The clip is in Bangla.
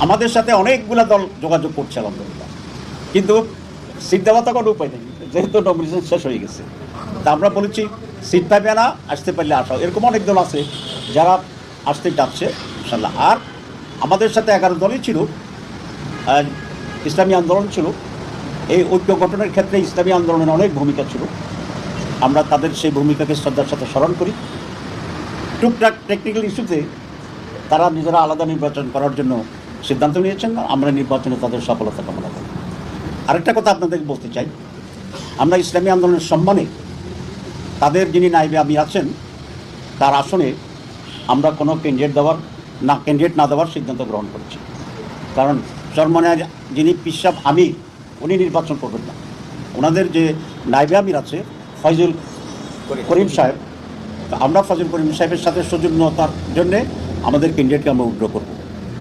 আমাদের সাথে অনেকগুলো দল যোগাযোগ করছে আলহামদুলিল্লাহ, কিন্তু সিট দেওয়া তো কোনো উপায় নেই, যেহেতু নমিনেশন শেষ হয়ে গেছে। তা আমরা বলেছি সিট পাবে না, আসতে পারলে আসা। এরকম অনেক দল আছে যারা আসতে চাচ্ছে ইনশাল্লাহ। আর আমাদের সাথে 11 দলই ছিল, ইসলামী আন্দোলন ছিল। এই ঐক্য গঠনের ক্ষেত্রে ইসলামী আন্দোলনের অনেক ভূমিকা ছিল, আমরা তাদের সেই ভূমিকাকে শ্রদ্ধার সাথে স্মরণ করি। টুকটাক টেকনিক্যাল ইস্যুতে তারা নিজেরা আলাদা নির্বাচন করার জন্য সিদ্ধান্ত নিয়েছেন, আমরা নির্বাচনে তাদের সফলতা কামনা করি। আরেকটা কথা আপনাদের বলতে চাই, আমরা ইসলামী আন্দোলনের সম্মানে তাদের যিনি নায়েবে আমির আছেন তার আসনে আমরা কোনো ক্যান্ডিডেট না দেওয়ার সিদ্ধান্ত গ্রহণ করেছি। কারণ চরমনায় যিনি পিসাব আমির উনি নির্বাচন করবেন না, ওনাদের যে নায়েবে আমির আছে ফয়জুল করিম সাহেব, আমরা ফয়জুল করিম সাহেবের সাথে সৌজন্যতার জন্যে আমাদের ক্যান্ডিডেটকে আমরা উইথড্র করব।